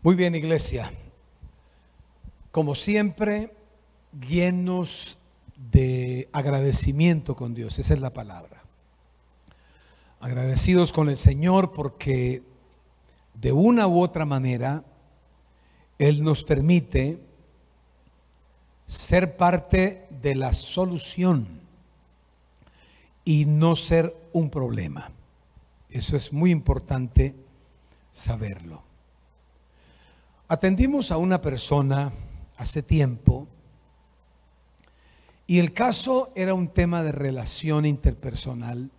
Muy bien, iglesia. Como siempre, llenos de agradecimiento con Dios. Esa es la palabra. Agradecidos con el Señor porque de una u otra manera Él nos permite ser parte de la solución y no ser un problema. Eso es muy importante saberlo. Atendimos a una persona hace tiempo y el caso era un tema de relación interpersonal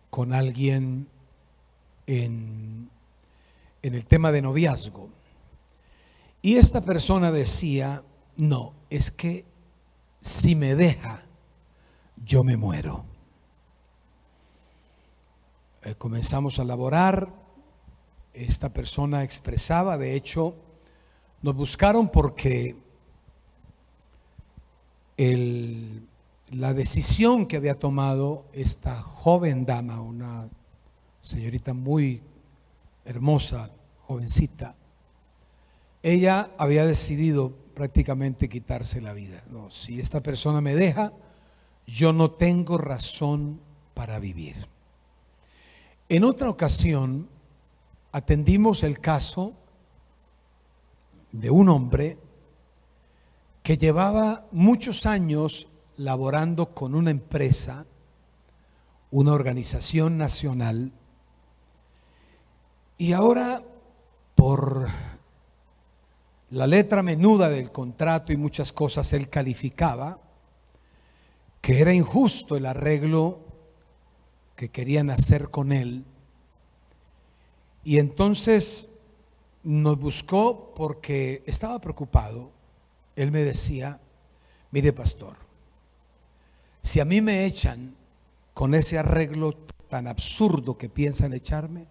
con alguien en el tema de noviazgo. Y esta persona decía: no, es que si me deja, yo me muero. Comenzamos a laborar. Esta persona expresaba, de hecho, nos buscaron porque la decisión que había tomado esta joven dama, una señorita muy hermosa, jovencita, ella había decidido prácticamente quitarse la vida. No, si esta persona me deja, yo no tengo razón para vivir. En otra ocasión atendimos el caso de un hombre que llevaba muchos años laborando con una empresa, una organización nacional, y ahora por la letra menuda del contrato y muchas cosas él calificaba que era injusto el arreglo que querían hacer con él. Y entonces nos buscó porque estaba preocupado. Él me decía: mire, pastor, si a mí me echan con ese arreglo tan absurdo que piensan echarme,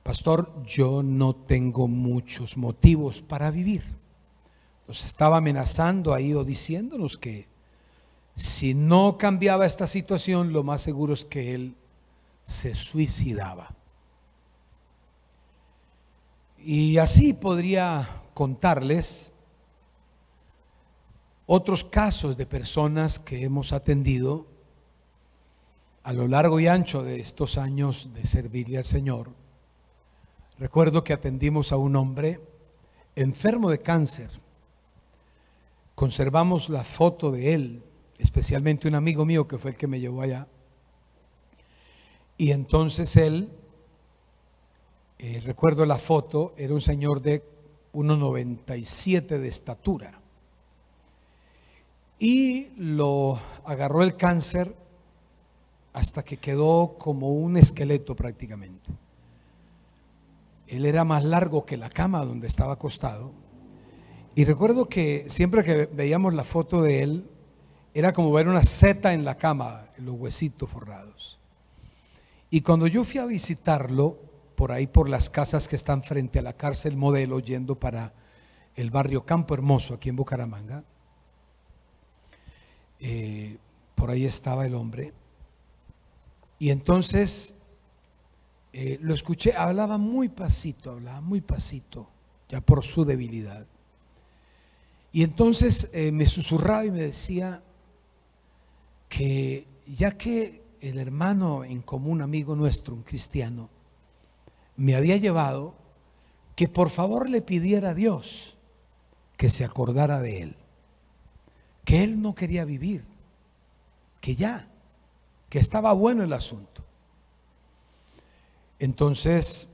pastor, yo no tengo muchos motivos para vivir. Entonces estaba amenazando ahí o diciéndonos que si no cambiaba esta situación, lo más seguro es que él se suicidaba. Y así podría contarles otros casos de personas que hemos atendido a lo largo y ancho de estos años de servirle al Señor. Recuerdo que atendimos a un hombre enfermo de cáncer. Conservamos la foto de él, especialmente un amigo mío que fue el que me llevó allá. Y entonces él, recuerdo la foto, era un señor de 1,97 de estatura. Y lo agarró el cáncer hasta que quedó como un esqueleto prácticamente. Él era más largo que la cama donde estaba acostado. Y recuerdo que siempre que veíamos la foto de él, era como ver una seta en la cama, los huesitos forrados. Y cuando yo fui a visitarlo, por ahí por las casas que están frente a la cárcel Modelo, yendo para el barrio Campo Hermoso, aquí en Bucaramanga, por ahí estaba el hombre. Y entonces lo escuché, hablaba muy pasito, ya por su debilidad. Y entonces me susurraba y me decía que ya que el hermano en común, amigo nuestro, un cristiano, me había llevado, que por favor le pidiera a Dios que se acordara de él, que él no quería vivir, que estaba bueno el asunto. Entonces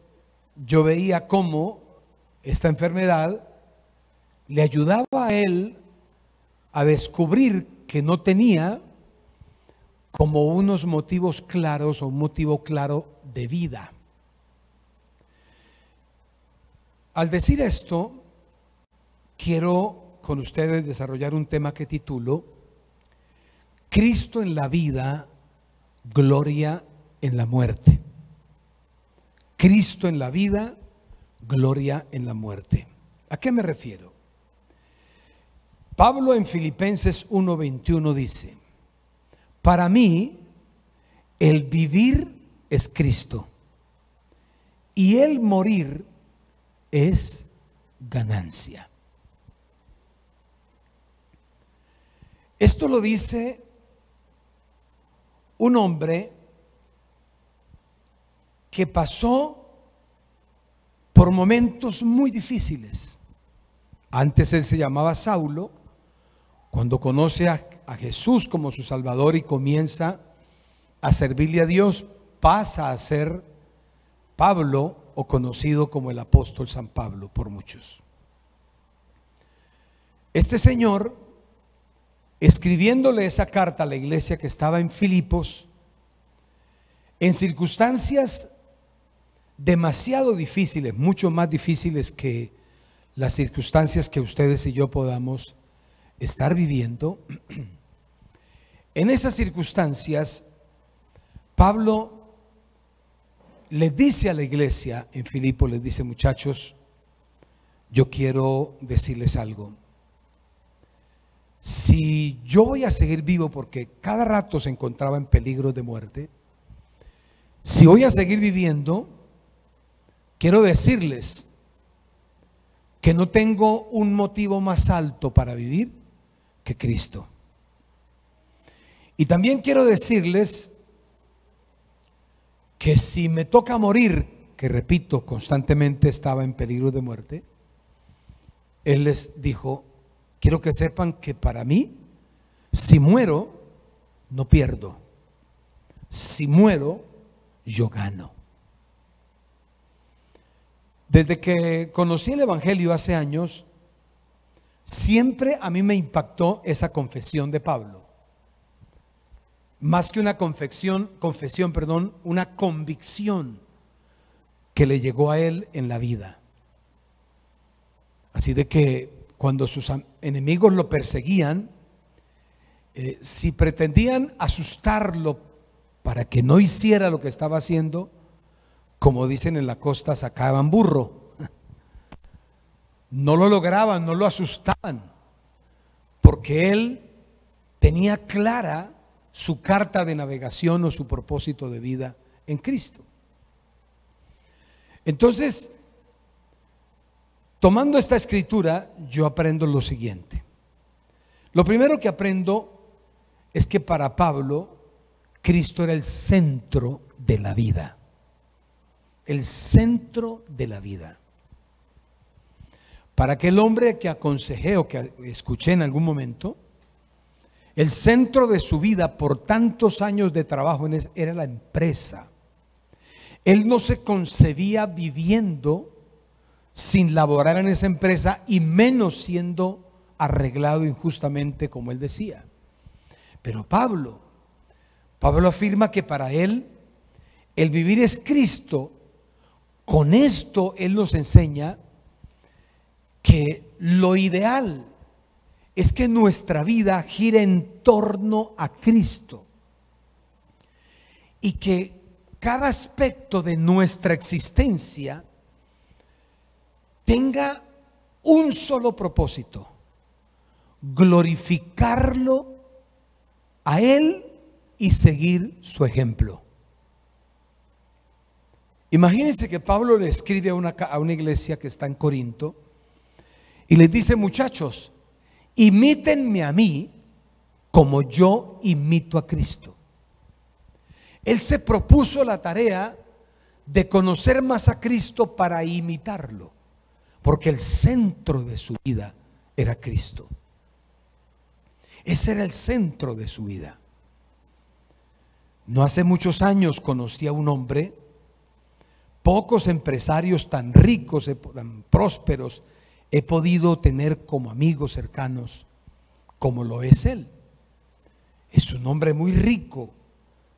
yo veía cómo esta enfermedad le ayudaba a él a descubrir que no tenía como unos motivos claros o un motivo claro de vida. Al decir esto, quiero con ustedes desarrollar un tema que titulo Cristo en la vida, gloria en la muerte. Cristo en la vida, gloria en la muerte. ¿A qué me refiero? Pablo en Filipenses 1:21 dice: para mí el vivir es Cristo y el morir es ganancia. Esto lo dice un hombre que pasó por momentos muy difíciles. Antes él se llamaba Saulo. Cuando conoce a Jesús como su Salvador y comienza a servirle a Dios, pasa a ser Pablo, o conocido como el apóstol San Pablo por muchos. Este señor, escribiéndole esa carta a la iglesia que estaba en Filipos, en circunstancias demasiado difíciles, mucho más difíciles que las circunstancias que ustedes y yo podamos estar viviendo, en esas circunstancias Pablo les dice a la iglesia en Filipos, les dice: muchachos, yo quiero decirles algo. Si yo voy a seguir vivo, porque cada rato se encontraba en peligro de muerte, si voy a seguir viviendo, quiero decirles que no tengo un motivo más alto para vivir que Cristo. Y también quiero decirles que si me toca morir, que repito, constantemente estaba en peligro de muerte, él les dijo: quiero que sepan que para mí, si muero, no pierdo. Si muero, yo gano. Desde que conocí el Evangelio hace años, siempre a mí me impactó esa confesión de Pablo. Más que una confesión, una convicción que le llegó a él en la vida. Así de que cuando sus enemigos lo perseguían, si pretendían asustarlo para que no hiciera lo que estaba haciendo, como dicen en la costa, sacaban burro. No lo lograban, no lo asustaban, porque él tenía clara su carta de navegación o su propósito de vida en Cristo. Entonces, tomando esta escritura, yo aprendo lo siguiente. Lo primero que aprendo es que para Pablo, Cristo era el centro de la vida. El centro de la vida. Para aquel hombre que aconsejé o que escuché en algún momento, el centro de su vida por tantos años de trabajo era la empresa. Él no se concebía viviendo sin laborar en esa empresa, y menos siendo arreglado injustamente, como él decía. Pero Pablo afirma que para él el vivir es Cristo. Con esto él nos enseña que lo ideal es que nuestra vida gire en torno a Cristo, y que cada aspecto de nuestra existencia tenga un solo propósito: glorificarlo a Él y seguir su ejemplo. Imagínense que Pablo le escribe a una iglesia que está en Corinto y les dice: muchachos, imítenme a mí como yo imito a Cristo. Él se propuso la tarea de conocer más a Cristo para imitarlo, porque el centro de su vida era Cristo. Ese era el centro de su vida. No hace muchos años conocí a un hombre, pocos empresarios tan ricos, tan prósperos he podido tener como amigos cercanos como lo es él. Es un hombre muy rico,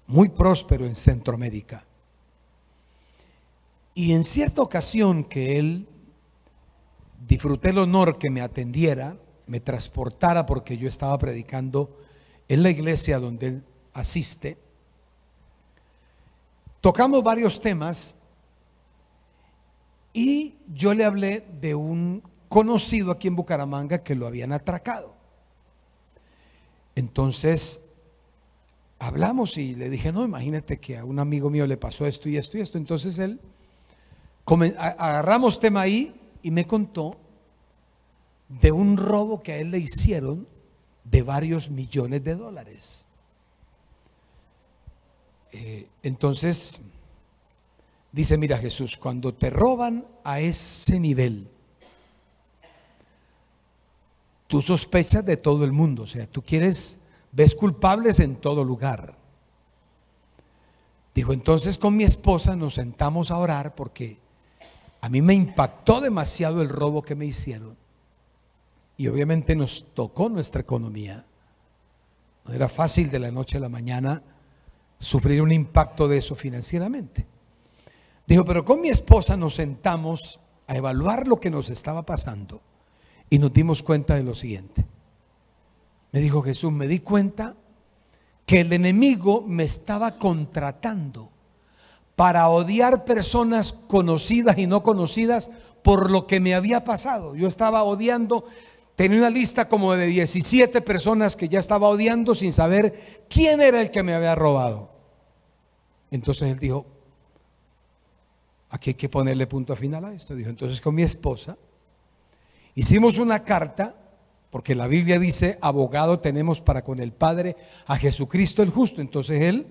muy próspero en Centroamérica. Y en cierta ocasión que él, disfruté el honor que me atendiera, me transportara, porque yo estaba predicando en la iglesia donde él asiste. Tocamos varios temas y yo le hablé de un conocido aquí en Bucaramanga que lo habían atracado. Entonces hablamos y le dije: no, imagínate que a un amigo mío le pasó esto y esto y esto. Entonces él, agarramos tema ahí y me contó de un robo que a él le hicieron de varios millones de dólares. Entonces dice: mira, Jesús, cuando te roban a ese nivel, tú sospechas de todo el mundo, o sea, tú ves culpables en todo lugar. Dijo: entonces con mi esposa nos sentamos a orar porque a mí me impactó demasiado el robo que me hicieron, y obviamente nos tocó nuestra economía. No era fácil de la noche a la mañana sufrir un impacto de eso financieramente. Dijo: pero con mi esposa nos sentamos a evaluar lo que nos estaba pasando y nos dimos cuenta de lo siguiente. Me dijo: Jesús, me di cuenta que el enemigo me estaba contratando para odiar personas conocidas y no conocidas por lo que me había pasado. Yo estaba odiando, tenía una lista como de 17 personas que ya estaba odiando sin saber quién era el que me había robado. Entonces él dijo: aquí hay que ponerle punto final a esto. Dijo: entonces con mi esposa hicimos una carta, porque la Biblia dice: abogado tenemos para con el Padre, a Jesucristo el justo. Entonces él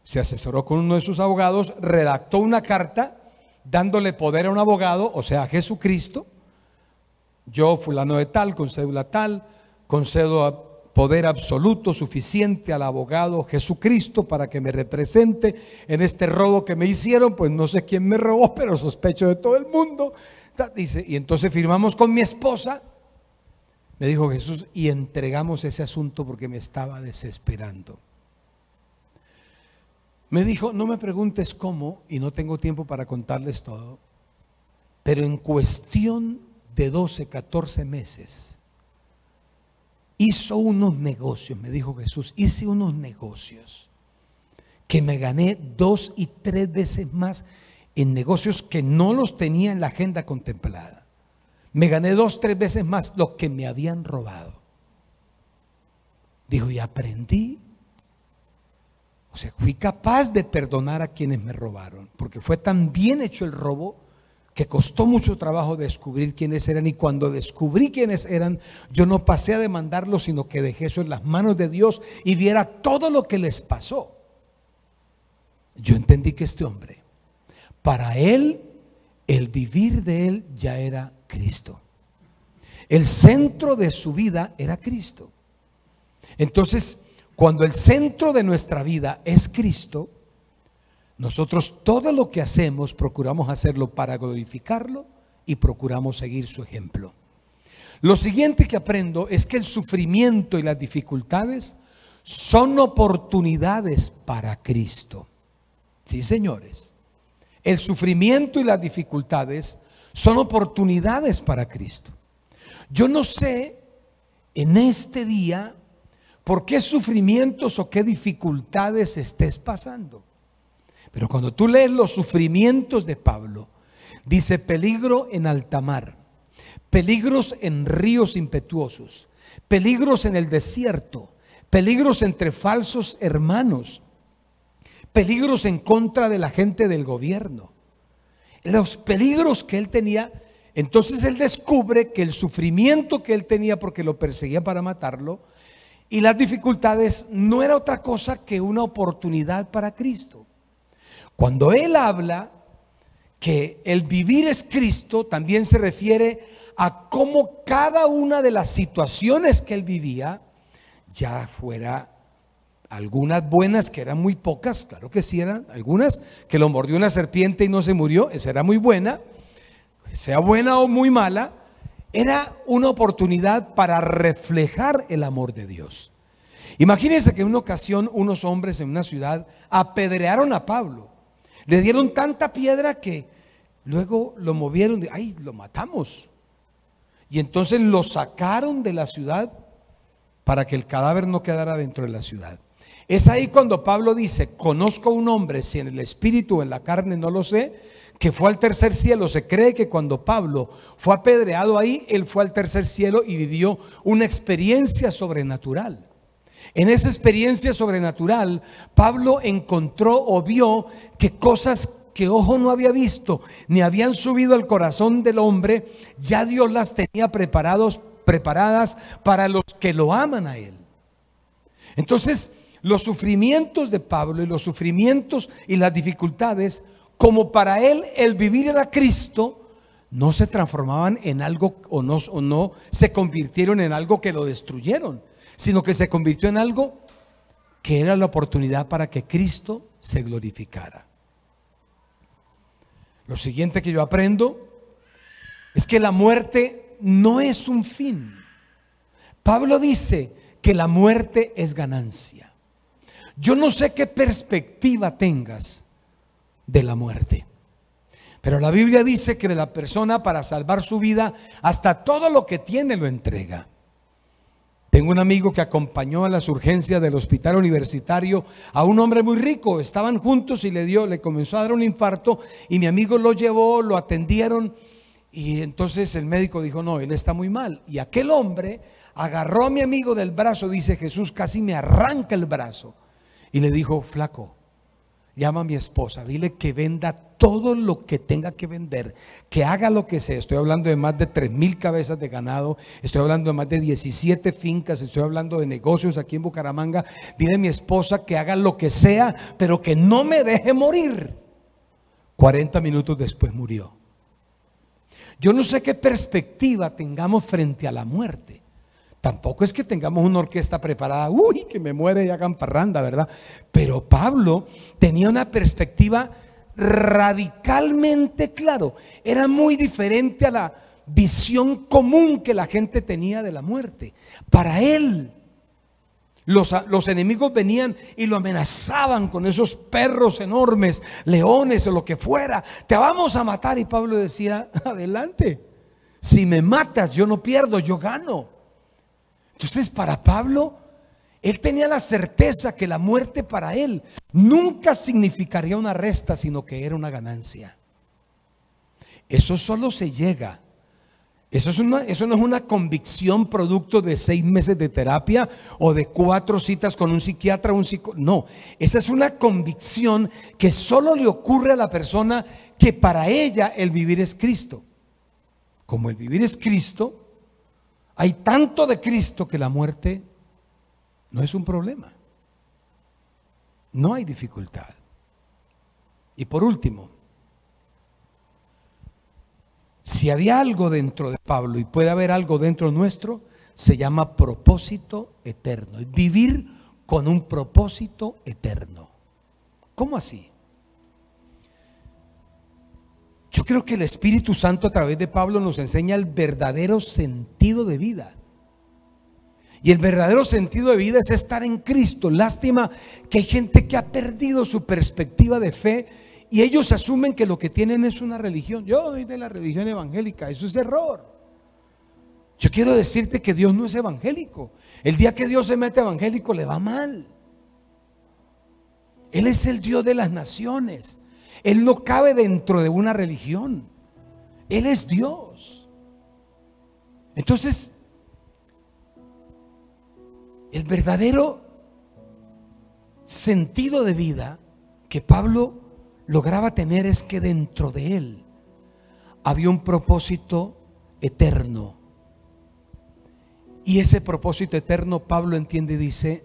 se asesoró con uno de sus abogados, redactó una carta dándole poder a un abogado, o sea, a Jesucristo. Yo, fulano de tal, con cédula tal, concedo poder absoluto suficiente al abogado Jesucristo para que me represente en este robo que me hicieron. Pues no sé quién me robó, pero sospecho de todo el mundo. Dice, y entonces firmamos con mi esposa. Me dijo Jesús, y entregamos ese asunto porque me estaba desesperando. Me dijo: no me preguntes cómo, y no tengo tiempo para contarles todo, pero en cuestión de 12, 14 meses hizo unos negocios. Me dijo Jesús: hice unos negocios que me gané 2 y 3 veces más en negocios que no los tenía en la agenda contemplada. Me gané 2, 3 veces más lo que me habían robado. Dijo: y aprendí. O sea, fui capaz de perdonar a quienes me robaron, porque fue tan bien hecho el robo que costó mucho trabajo descubrir quiénes eran. Y cuando descubrí quiénes eran, yo no pasé a demandarlos, sino que dejé eso en las manos de Dios y viera todo lo que les pasó. Yo entendí que este hombre, para él, el vivir de él ya era Cristo. El centro de su vida era Cristo. Entonces, cuando el centro de nuestra vida es Cristo, nosotros todo lo que hacemos procuramos hacerlo para glorificarlo y procuramos seguir su ejemplo. Lo siguiente que aprendo es que el sufrimiento y las dificultades son oportunidades para Cristo. Sí, señores, el sufrimiento y las dificultades son oportunidades para Cristo. Yo no sé en este día por qué sufrimientos o qué dificultades estés pasando, pero cuando tú lees los sufrimientos de Pablo, dice: peligro en alta mar, peligros en ríos impetuosos, peligros en el desierto, peligros entre falsos hermanos, peligros en contra de la gente del gobierno. Los peligros que él tenía. Entonces él descubre que el sufrimiento que él tenía porque lo perseguían para matarlo y las dificultades no era otra cosa que una oportunidad para Cristo. Cuando él habla que el vivir es Cristo, también se refiere a cómo cada una de las situaciones que él vivía, ya fuera algunas buenas, que eran muy pocas, claro que sí eran algunas, que lo mordió una serpiente y no se murió, esa era muy buena, sea buena o muy mala, era una oportunidad para reflejar el amor de Dios. Imagínense que en una ocasión unos hombres en una ciudad apedrearon a Pablo, le dieron tanta piedra que luego lo movieron, ¡ay, lo matamos! Y entonces lo sacaron de la ciudad para que el cadáver no quedara dentro de la ciudad. Es ahí cuando Pablo dice: conozco a un hombre, si en el espíritu o en la carne no lo sé, que fue al tercer cielo. Se cree que cuando Pablo fue apedreado ahí, él fue al tercer cielo y vivió una experiencia sobrenatural. En esa experiencia sobrenatural, Pablo encontró o vio que cosas que ojo no había visto, ni habían subido al corazón del hombre, ya Dios las tenía preparadas para los que lo aman a Él. Entonces, los sufrimientos de Pablo y los sufrimientos y las dificultades, como para él el vivir era Cristo, no se transformaban en algo o no se convirtieron en algo que lo destruyeron, sino que se convirtió en algo que era la oportunidad para que Cristo se glorificara. Lo siguiente que yo aprendo es que la muerte no es un fin. Pablo dice que la muerte es ganancia. Yo no sé qué perspectiva tengas de la muerte, pero la Biblia dice que la persona, para salvar su vida, hasta todo lo que tiene lo entrega. Tengo un amigo que acompañó a las urgencias del hospital universitario a un hombre muy rico. Estaban juntos y le comenzó a dar un infarto, y mi amigo lo llevó, lo atendieron, y entonces el médico dijo: no, él está muy mal. Y aquel hombre agarró a mi amigo del brazo, dice Jesús, casi me arranca el brazo, y le dijo: flaco, llama a mi esposa, dile que venda todo lo que tenga que vender, que haga lo que sea. Estoy hablando de más de 3,000 cabezas de ganado, estoy hablando de más de 17 fincas, estoy hablando de negocios aquí en Bucaramanga. Dile a mi esposa que haga lo que sea, pero que no me deje morir. 40 minutos después murió. Yo no sé qué perspectiva tengamos frente a la muerte. Tampoco es que tengamos una orquesta preparada, uy, que me muere y hagan parranda, ¿verdad? Pero Pablo tenía una perspectiva radicalmente claro. Era muy diferente a la visión común que la gente tenía de la muerte. Para él, los enemigos venían y lo amenazaban con esos perros enormes, leones o lo que fuera. Te vamos a matar. Y Pablo decía: adelante, si me matas yo no pierdo, yo gano. Entonces, para Pablo, él tenía la certeza que la muerte para él nunca significaría una resta, sino que era una ganancia. Eso solo se llega. Eso no es una convicción producto de 6 meses de terapia o de 4 citas con un psiquiatra o un psicólogo. No, esa es una convicción que solo le ocurre a la persona que para ella el vivir es Cristo. Como el vivir es Cristo, hay tanto de Cristo que la muerte no es un problema. No hay dificultad. Y por último, si había algo dentro de Pablo, y puede haber algo dentro nuestro, se llama propósito eterno. Es vivir con un propósito eterno. ¿Cómo así? Yo creo que el Espíritu Santo a través de Pablo nos enseña el verdadero sentido de vida. Y el verdadero sentido de vida es estar en Cristo. Lástima que hay gente que ha perdido su perspectiva de fe y ellos asumen que lo que tienen es una religión. Yo soy de la religión evangélica. Eso es error. Yo quiero decirte que Dios no es evangélico. El día que Dios se mete evangélico le va mal. Él es el Dios de las naciones. Él no cabe dentro de una religión. Él es Dios. Entonces, el verdadero sentido de vida que Pablo lograba tener es que dentro de él había un propósito eterno. Y ese propósito eterno, Pablo entiende y dice: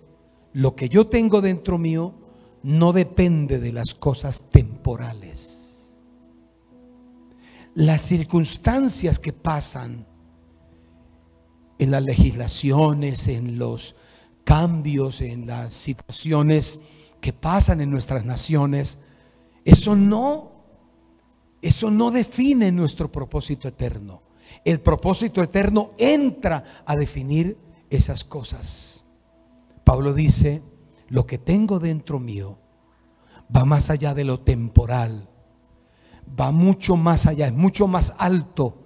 lo que yo tengo dentro mío no depende de las cosas temporales. Las circunstancias que pasan en las legislaciones, en los cambios, en las situaciones que pasan en nuestras naciones, eso no define nuestro propósito eterno. El propósito eterno entra a definir esas cosas. Pablo dice: lo que tengo dentro mío va más allá de lo temporal, va mucho más allá, es mucho más alto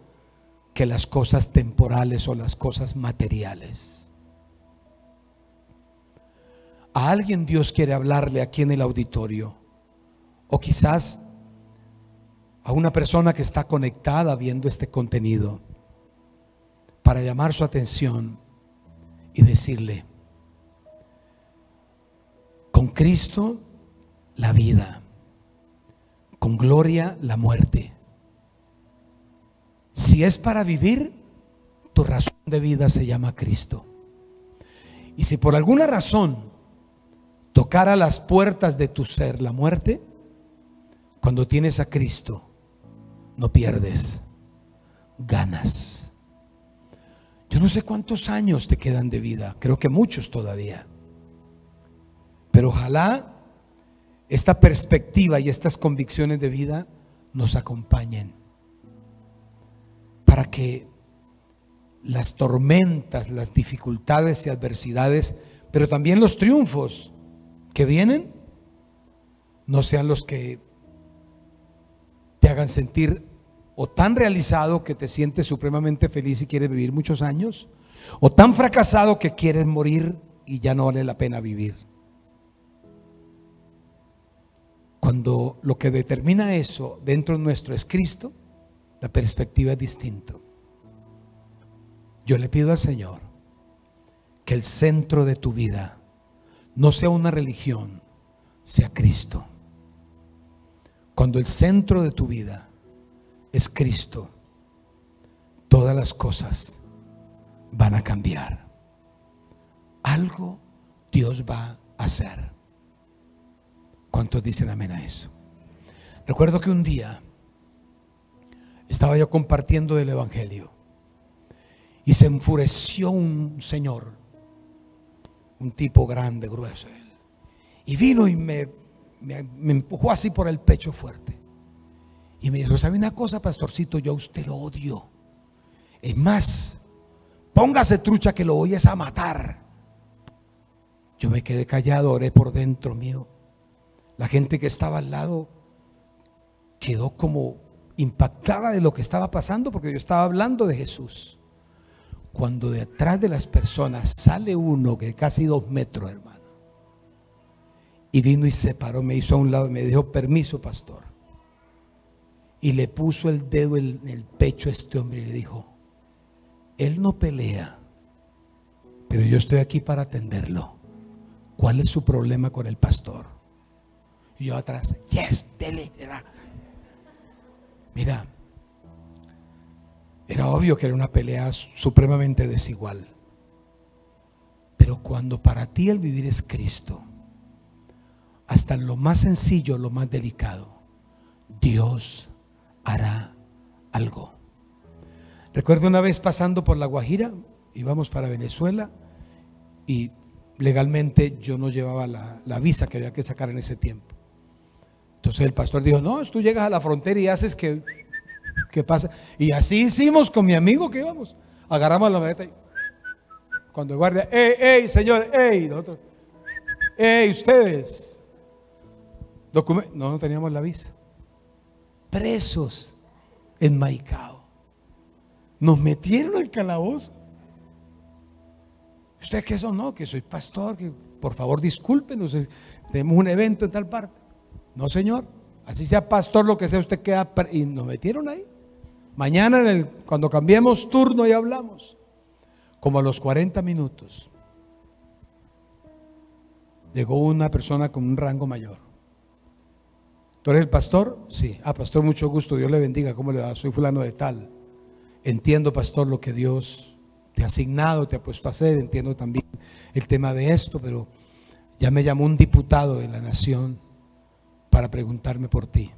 que las cosas temporales o las cosas materiales. A alguien Dios quiere hablarle aquí en el auditorio, o quizás a una persona que está conectada viendo este contenido, para llamar su atención y decirle: con Cristo la vida, con gloria la muerte. Si es para vivir, tu razón de vida se llama Cristo. Y si por alguna razón tocara las puertas de tu ser la muerte, cuando tienes a Cristo, no pierdes, ganas. Yo no sé cuántos años te quedan de vida, creo que muchos todavía. Pero ojalá esta perspectiva y estas convicciones de vida nos acompañen para que las tormentas, las dificultades y adversidades, pero también los triunfos que vienen, no sean los que te hagan sentir o tan realizado que te sientes supremamente feliz y quieres vivir muchos años, o tan fracasado que quieres morir y ya no vale la pena vivir. Cuando lo que determina eso dentro nuestro es Cristo, la perspectiva es distinta. Yo le pido al Señor que el centro de tu vida no sea una religión, sea Cristo. Cuando el centro de tu vida es Cristo, todas las cosas van a cambiar. Algo Dios va a hacer. ¿Cuántos dicen amén a eso? Recuerdo que un día estaba yo compartiendo el evangelio y se enfureció un señor, un tipo grande, grueso, y vino y me empujó así por el pecho fuerte y me dijo: ¿sabe una cosa, pastorcito? Yo a usted lo odio. Es más, póngase trucha que lo voy a matar. Yo me quedé callado, oré por dentro mío. La gente que estaba al lado quedó como impactada de lo que estaba pasando, porque yo estaba hablando de Jesús. Cuando detrás de las personas sale uno que casi 2 metros, hermano, y vino y se paró, me hizo a un lado y me dijo: permiso, pastor. Y le puso el dedo en el pecho a este hombre y le dijo: él no pelea, pero yo estoy aquí para atenderlo. ¿Cuál es su problema con el pastor? Y yo atrás: yes, dele. Mira, era obvio que era una pelea supremamente desigual. Pero cuando para ti el vivir es Cristo, hasta en lo más sencillo, lo más delicado, Dios hará algo. Recuerdo una vez pasando por La Guajira, íbamos para Venezuela y legalmente yo no llevaba la visa que había que sacar en ese tiempo. Entonces el pastor dijo: no, tú llegas a la frontera y haces que pasa. Y así hicimos con mi amigo que íbamos. Agarramos la maleta y cuando el guardia: ey, señor, ey, nosotros: ey, ustedes, no teníamos la visa. Presos, enmaicados. Nos metieron al calabozo. ¿Ustedes qué son? No, que soy pastor, que por favor discúlpenos, tenemos un evento en tal parte. No, señor, así sea pastor, lo que sea, usted queda. Y nos metieron ahí. Mañana cuando cambiemos turno y hablamos. Como a los 40 minutos llegó una persona con un rango mayor. ¿Tú eres el pastor? Sí. Ah, pastor, mucho gusto, Dios le bendiga. ¿Cómo le va? Soy fulano de tal. Entiendo, pastor, lo que Dios te ha asignado, te ha puesto a hacer. Entiendo también el tema de esto, pero ya me llamó un diputado de la nación para preguntarme por ti.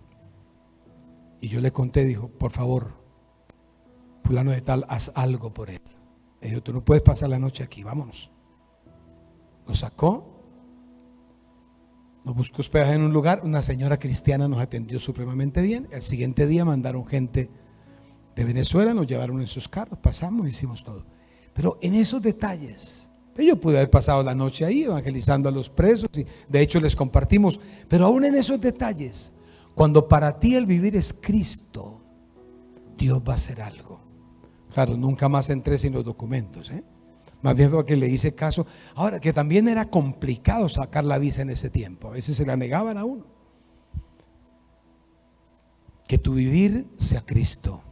Y yo le conté, dijo: por favor, fulano de tal, haz algo por él. Me dijo: tú no puedes pasar la noche aquí, vámonos. Nos sacó, nos buscó hospedaje en un lugar. Una señora cristiana nos atendió supremamente bien. El siguiente día mandaron gente de Venezuela, nos llevaron en sus carros, pasamos, hicimos todo. Pero en esos detalles, yo pude haber pasado la noche ahí evangelizando a los presos y de hecho les compartimos. Pero aún en esos detalles, cuando para ti el vivir es Cristo, Dios va a hacer algo. Claro, nunca más entré sin los documentos, más bien porque le hice caso. Ahora, que también era complicado sacar la visa en ese tiempo, a veces se la negaban a uno. Que tu vivir sea Cristo,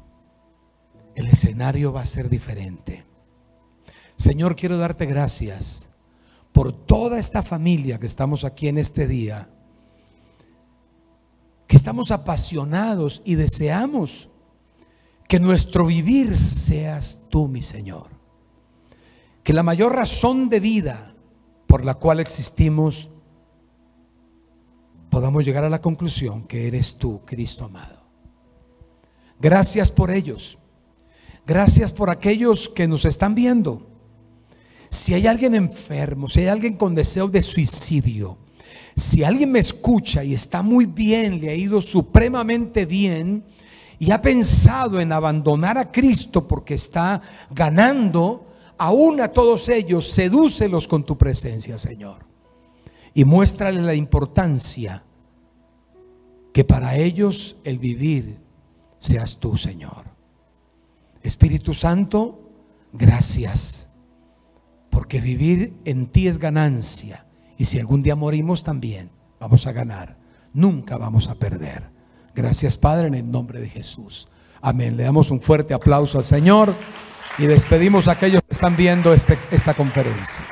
el escenario va a ser diferente. Señor, quiero darte gracias por toda esta familia que estamos aquí en este día, que estamos apasionados y deseamos que nuestro vivir seas tú, mi Señor. Que la mayor razón de vida por la cual existimos podamos llegar a la conclusión que eres tú, Cristo amado. Gracias por ellos. Gracias por aquellos que nos están viendo. Si hay alguien enfermo, si hay alguien con deseo de suicidio, si alguien me escucha y está muy bien, le ha ido supremamente bien y ha pensado en abandonar a Cristo porque está ganando, aún a todos ellos, sedúcelos con tu presencia, Señor. Y muéstrale la importancia que para ellos el vivir seas tú, Señor. Espíritu Santo, gracias, porque vivir en ti es ganancia. Y si algún día morimos también, vamos a ganar. Nunca vamos a perder. Gracias, Padre, en el nombre de Jesús. Amén. Le damos un fuerte aplauso al Señor y despedimos a aquellos que están viendo esta conferencia.